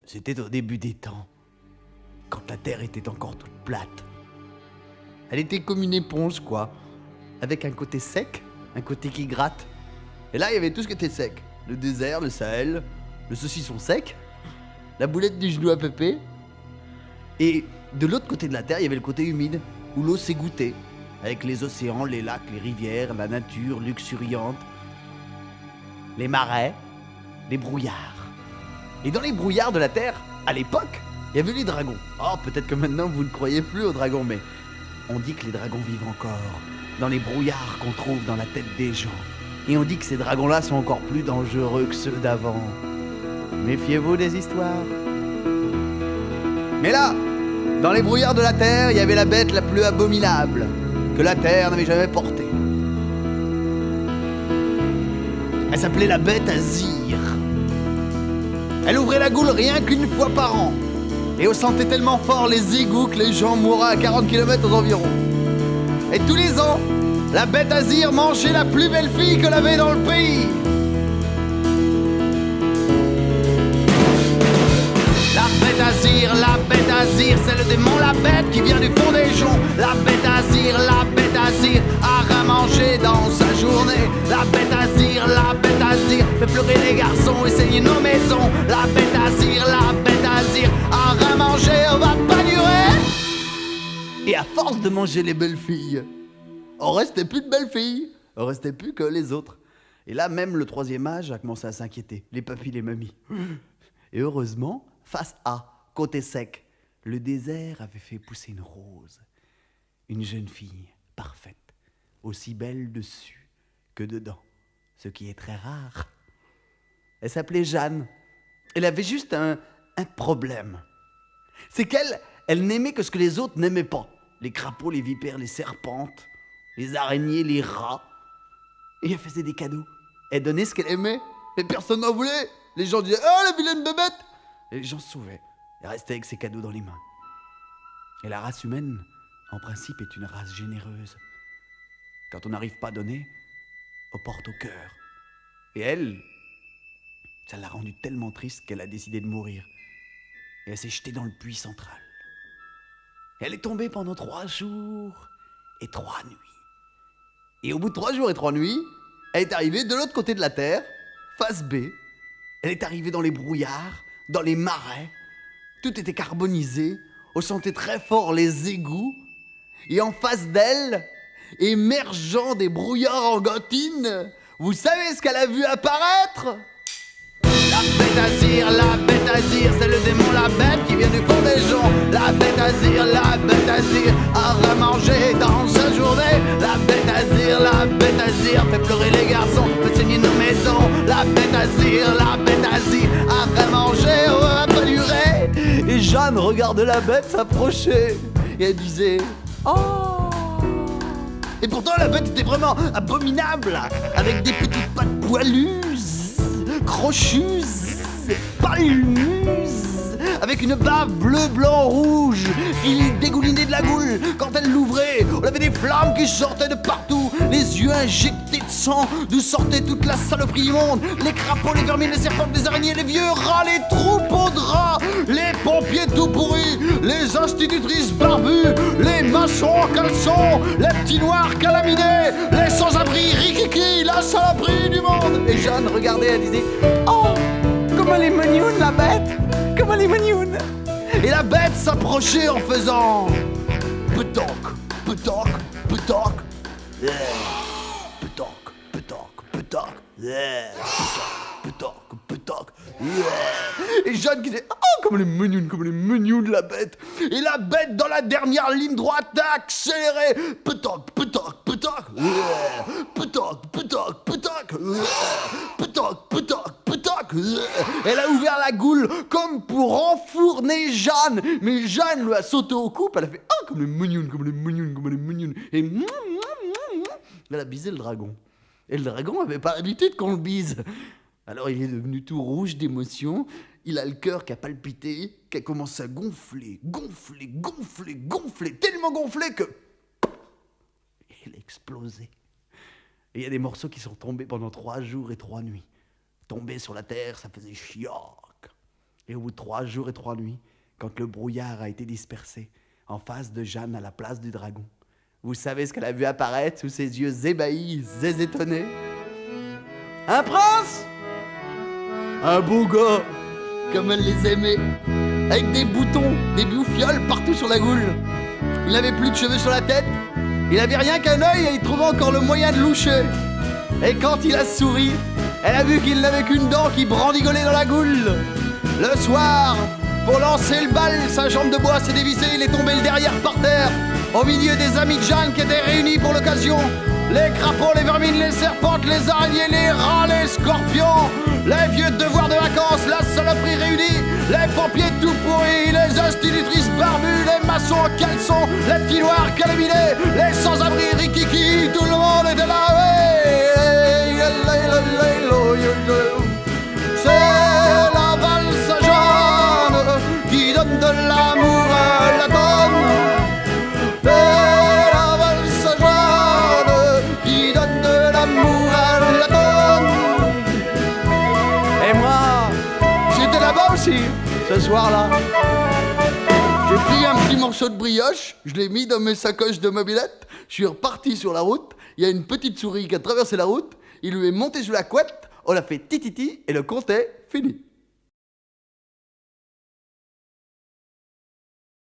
C'était au début des temps, quand la terre était encore toute plate. Elle était comme une éponge, quoi, avec un côté sec, un côté qui gratte. Et là, il y avait tout ce qui était sec. Le désert, le Sahel, le saucisson sec, la boulette du genou à Pépé. Et de l'autre côté de la terre, il y avait le côté humide, où l'eau s'égouttait, avec les océans, les lacs, les rivières, la nature luxuriante, les marais, les brouillards. Et dans les brouillards de la terre, à l'époque, il y avait les dragons. Oh, peut-être que maintenant vous ne croyez plus aux dragons, mais on dit que les dragons vivent encore dans les brouillards qu'on trouve dans la tête des gens. Et on dit que ces dragons-là sont encore plus dangereux que ceux d'avant. Méfiez-vous des histoires. Mais là, dans les brouillards de la terre, il y avait la bête la plus abominable que la terre n'avait jamais portée. Elle s'appelait la bête Azir. Elle ouvrait la goule rien qu'une fois par an. Et elle sentait tellement fort les égouts que les gens mouraient à 40 km aux environs. Et tous les ans, la bête Azir mangeait la plus belle fille que l'avait dans le pays. La bête Azir, c'est le démon, la bête qui vient du fond des joncs. La bête Azir, a rien mangé dans sa journée. La bête Azir, fait pleurer les garçons et saigner nos maisons. La bête Azir, a rien mangé, on va pas durer. Et à force de manger les belles filles, on restait plus de belles filles, on restait plus que les autres. Et là, même le troisième âge a commencé à s'inquiéter, les papis, les mamies. Et heureusement, face à, côté sec, le désert avait fait pousser une rose. Une jeune fille parfaite, aussi belle dessus que dedans, ce qui est très rare. Elle s'appelait Jeanne. Elle avait juste un problème. C'est qu'elle n'aimait que ce que les autres n'aimaient pas. Les crapauds, les vipères, les serpentes, les araignées, les rats. Et elle faisait des cadeaux. Elle donnait ce qu'elle aimait, mais personne n'en voulait. Les gens disaient « Oh, la vilaine bébête !» Et les gens se sauvaient. Elle restait avec ses cadeaux dans les mains. Et la race humaine, en principe, est une race généreuse. Quand on n'arrive pas à donner, on porte au cœur. Et elle, ça l'a rendue tellement triste qu'elle a décidé de mourir. Et elle s'est jetée dans le puits central. Et elle est tombée pendant 3 jours et 3 nuits. Et au bout de 3 jours et 3 nuits, elle est arrivée de l'autre côté de la terre, face B. Elle est arrivée dans les brouillards, dans les marais. Tout était carbonisé. On sentait très fort les égouts. Et en face d'elle, émergeant des brouillards en gantine, vous savez ce qu'elle a vu apparaître ? La bête Azir, c'est le démon, la bête qui vient du fond des joncs. La bête Azir, a rien mangé dans sa journée. La bête Azir, fait pleurer les garçons, fait saigner nos maisons. La bête Azir, a rien mangé, on va pas durer. Et Jeanne regarde la bête s'approcher et elle disait « Oh !» Et pourtant la bête était vraiment abominable, avec des petites pattes poilues, crochues, palmues, avec une barbe bleu, blanc, rouge. Il dégoulinait de la goule. Quand elle l'ouvrait, on avait des flammes qui sortaient de partout, les yeux injectés de sang, d'où sortait toute la saloperie du monde. Les crapauds, les vermines, les serpents, les araignées, les vieux rats, les troupeaux de rats, les pompiers tout pourris, les institutrices barbues, les maçons en caleçon, les petits noirs calaminés, les sans-abri rikiki, la saloperie du monde. Et Jeanne regardait, elle disait « Oh, comme elle est mignonne la bête, comme elle est mignonne !» Et la bête s'approchait en faisant Petoc, petoc, petoc, petoc, petoc, petoc, petoc, petoc. Et Jeanne qui disait oh, comme elle est mignonne la bête. Et la bête dans la dernière ligne droite a accéléré. Petoc, petoc, petoc, petoc, petoc, petoc, petoc, petoc, petoc. Elle a ouvert la goule comme pour enfourner Jeanne. Mais Jeanne lui a sauté au cou. Elle a fait oh, comme elle est mignonne, comme elle est mignonne, comme elle est mignonne. Et elle a bisé le dragon. Et le dragon avait pas l'habitude qu'on le bise. Alors il est devenu tout rouge d'émotion, il a le cœur qui a palpité, qui a commencé à gonfler, tellement gonflé que... il a explosé. Et il y a des morceaux qui sont tombés pendant 3 jours et 3 nuits. Tombés sur la terre, ça faisait chioc. Et au bout de 3 jours et 3 nuits, quand le brouillard a été dispersé, en face de Jeanne à la place du Dragon, vous savez ce qu'elle a vu apparaître sous ses yeux ébahis et étonnés? Un prince! Un beau gars, comme elle les aimait, avec des boutons, des bouffioles partout sur la goule. Il n'avait plus de cheveux sur la tête, il avait rien qu'un œil et il trouvait encore le moyen de loucher. Et quand il a souri, elle a vu qu'il n'avait qu'une dent qui brandigolait dans la goule. Le soir, pour lancer le bal, sa jambe de bois s'est dévissée, il est tombé le derrière par terre, au milieu des amis de Jeanne qui étaient réunis pour l'occasion. Les crapauds, les vermines, les serpentes, les araignées, les rats, les scorpions, les vieux devoirs de vacances, la saloperie réunie, les pompiers tout pourris, les institutrices barbues, les maçons en caleçon, les petits noirs calaminés, les sans-abri rikiki, tout le monde était là. C'est la valse à Jeanne qui donne de l'amour à la donne. C'est la valse à Jeanne qui donne de l'amour à la donne. Et moi, j'étais là-bas aussi, ce soir-là. J'ai pris un petit morceau de brioche, je l'ai mis dans mes sacoches de mobilette, je suis reparti sur la route, il y a une petite souris qui a traversé la route, il lui est monté sous la couette, on a fait tititi et le conte est fini.